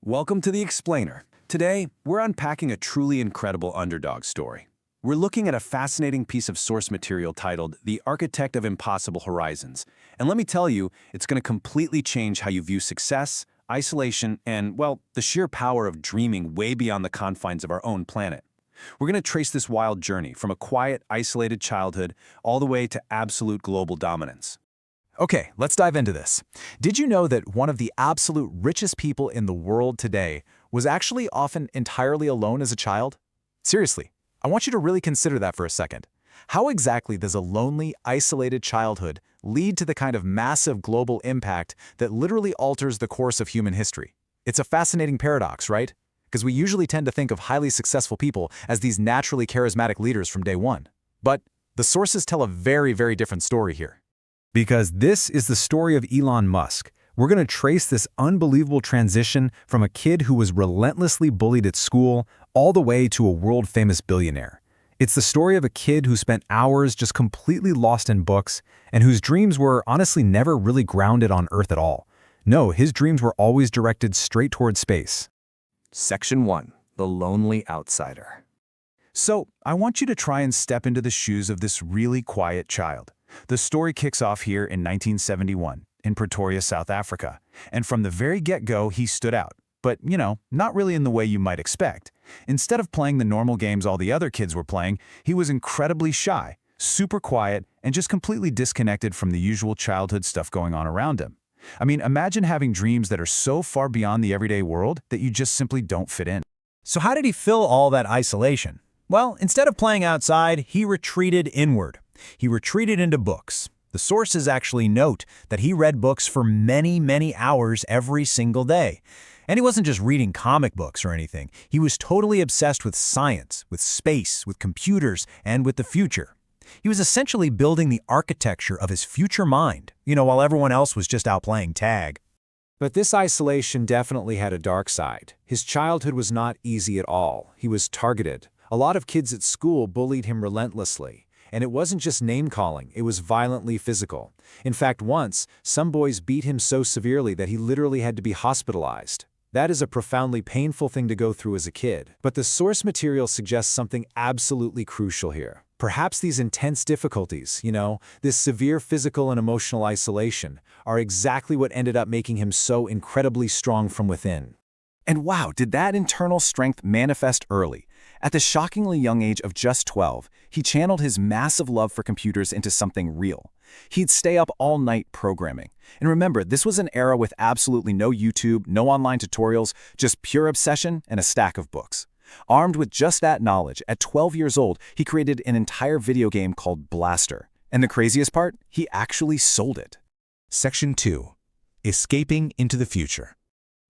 Welcome to The Explainer. Today, we're unpacking a truly incredible underdog story. We're looking at a fascinating piece of source material titled The Architect of Impossible Horizons. And let me tell you, it's going to completely change how you view success, isolation, and, well, the sheer power of dreaming way beyond the confines of our own planet. We're going to trace this wild journey from a quiet, isolated childhood all the way to absolute global dominance. Okay, let's dive into this. Did you know that one of the absolute richest people in the world today was actually often entirely alone as a child? Seriously, I want you to really consider that for a second. How exactly does a lonely, isolated childhood lead to the kind of massive global impact that literally alters the course of human history? It's a fascinating paradox, right? Because we usually tend to think of highly successful people as these naturally charismatic leaders from day one. But the sources tell a very, very different story here. Because this is the story of Elon Musk. We're going to trace this unbelievable transition from a kid who was relentlessly bullied at school all the way to a world-famous billionaire. It's the story of a kid who spent hours just completely lost in books and whose dreams were honestly never really grounded on Earth at all. No, his dreams were always directed straight towards space. Section 1. The Lonely Outsider. So, I want you to try and step into the shoes of this really quiet child. The story kicks off here in 1971, in Pretoria, South Africa. And from the very get-go, he stood out. But, not really in the way you might expect. Instead of playing the normal games all the other kids were playing, he was incredibly shy, super quiet, and just completely disconnected from the usual childhood stuff going on around him. I mean, imagine having dreams that are so far beyond the everyday world that you just simply don't fit in. So how did he fill all that isolation? Well, instead of playing outside, he retreated inward. He retreated into books. The sources actually note that he read books for many, many hours every single day. And he wasn't just reading comic books or anything. He was totally obsessed with science, with space, with computers, and with the future. He was essentially building the architecture of his future mind, while everyone else was just out playing tag. But this isolation definitely had a dark side. His childhood was not easy at all. He was targeted. A lot of kids at school bullied him relentlessly. And it wasn't just name-calling, it was violently physical. In fact, once, some boys beat him so severely that he literally had to be hospitalized. That is a profoundly painful thing to go through as a kid. But the source material suggests something absolutely crucial here. Perhaps these intense difficulties, this severe physical and emotional isolation, are exactly what ended up making him so incredibly strong from within. And wow, did that internal strength manifest early. At the shockingly young age of just 12, he channeled his massive love for computers into something real. He'd stay up all night programming. And remember, this was an era with absolutely no YouTube, no online tutorials, just pure obsession and a stack of books. Armed with just that knowledge, at 12 years old, he created an entire video game called Blaster. And the craziest part? He actually sold it. Section 2. Escaping into the future.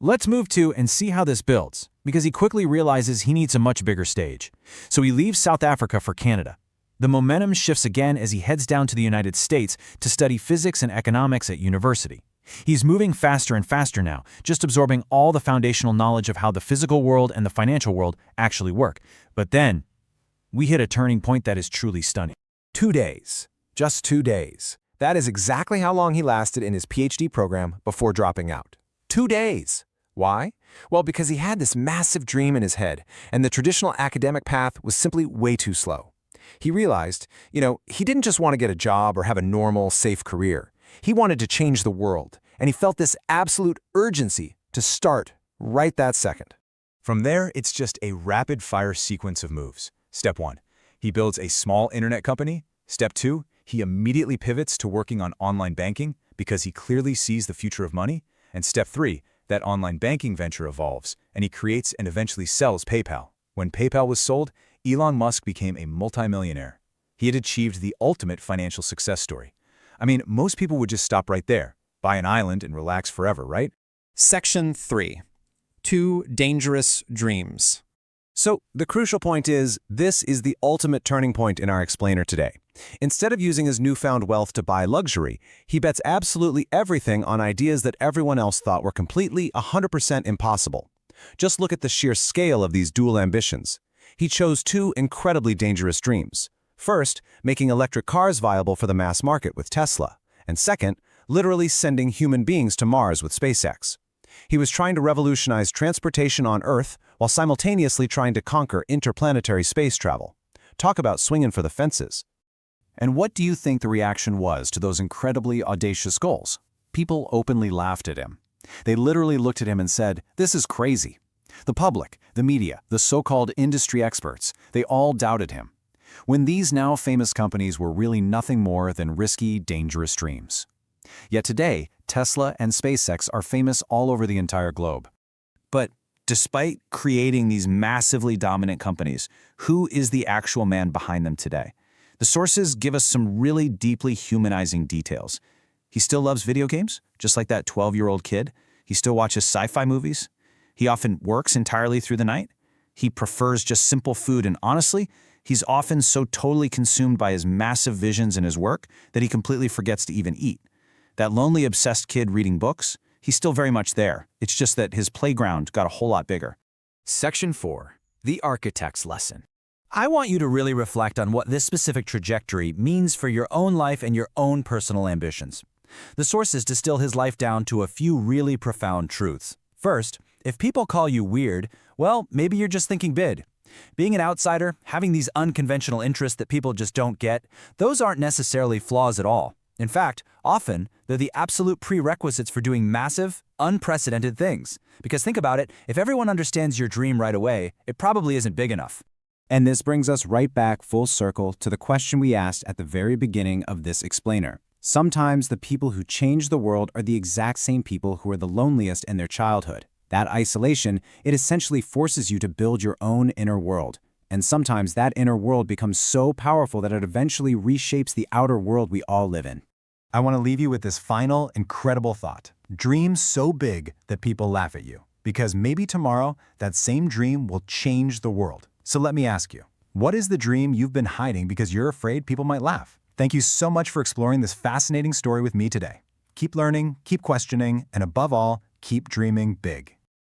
Let's move to and see how this builds, because he quickly realizes he needs a much bigger stage. So he leaves South Africa for Canada. The momentum shifts again as he heads down to the United States to study physics and economics at university. He's moving faster and faster now, just absorbing all the foundational knowledge of how the physical world and the financial world actually work. But then, we hit a turning point that is truly stunning. 2 days. Just 2 days. That is exactly how long he lasted in his PhD program before dropping out. 2 days. Why? Well, because he had this massive dream in his head, and the traditional academic path was simply way too slow. He realized, he didn't just want to get a job or have a normal, safe career. He wanted to change the world, and he felt this absolute urgency to start right that second. From there, it's just a rapid-fire sequence of moves. Step 1. He builds a small internet company. Step 2. He immediately pivots to working on online banking because he clearly sees the future of money. And Step 3. That online banking venture evolves, and he creates and eventually sells PayPal. When PayPal was sold, Elon Musk became a multimillionaire. He had achieved the ultimate financial success story. I mean, most people would just stop right there, buy an island and relax forever, right? Section 3. 2 Dangerous Dreams. So, the crucial point is, this is the ultimate turning point in our explainer today. Instead of using his newfound wealth to buy luxury, he bets absolutely everything on ideas that everyone else thought were completely 100% impossible. Just look at the sheer scale of these dual ambitions. He chose 2 incredibly dangerous dreams. First, making electric cars viable for the mass market with Tesla. And second, literally sending human beings to Mars with SpaceX. He was trying to revolutionize transportation on Earth while simultaneously trying to conquer interplanetary space travel. Talk about swinging for the fences. And what do you think the reaction was to those incredibly audacious goals? People openly laughed at him. They literally looked at him and said, "This is crazy." The public, the media, the so-called industry experts, they all doubted him. When these now famous companies were really nothing more than risky, dangerous dreams. Yet today, Tesla and SpaceX are famous all over the entire globe. But despite creating these massively dominant companies, who is the actual man behind them today? The sources give us some really deeply humanizing details. He still loves video games, just like that 12-year-old kid. He still watches sci-fi movies. He often works entirely through the night. He prefers just simple food, and honestly, he's often so totally consumed by his massive visions and his work that he completely forgets to even eat. That lonely, obsessed kid reading books, he's still very much there. It's just that his playground got a whole lot bigger. Section 4. The Architect's Lesson. I want you to really reflect on what this specific trajectory means for your own life and your own personal ambitions. The sources distill his life down to a few really profound truths. First, if people call you weird, well, maybe you're just thinking big. Being an outsider, having these unconventional interests that people just don't get, those aren't necessarily flaws at all. In fact, often, they're the absolute prerequisites for doing massive, unprecedented things. Because think about it, if everyone understands your dream right away, it probably isn't big enough. And this brings us right back full circle to the question we asked at the very beginning of this explainer. Sometimes the people who change the world are the exact same people who are the loneliest in their childhood. That isolation, it essentially forces you to build your own inner world. And sometimes that inner world becomes so powerful that it eventually reshapes the outer world we all live in. I want to leave you with this final, incredible thought. Dream so big that people laugh at you. Because maybe tomorrow, that same dream will change the world. So let me ask you, what is the dream you've been hiding because you're afraid people might laugh? Thank you so much for exploring this fascinating story with me today. Keep learning, keep questioning, and above all, keep dreaming big.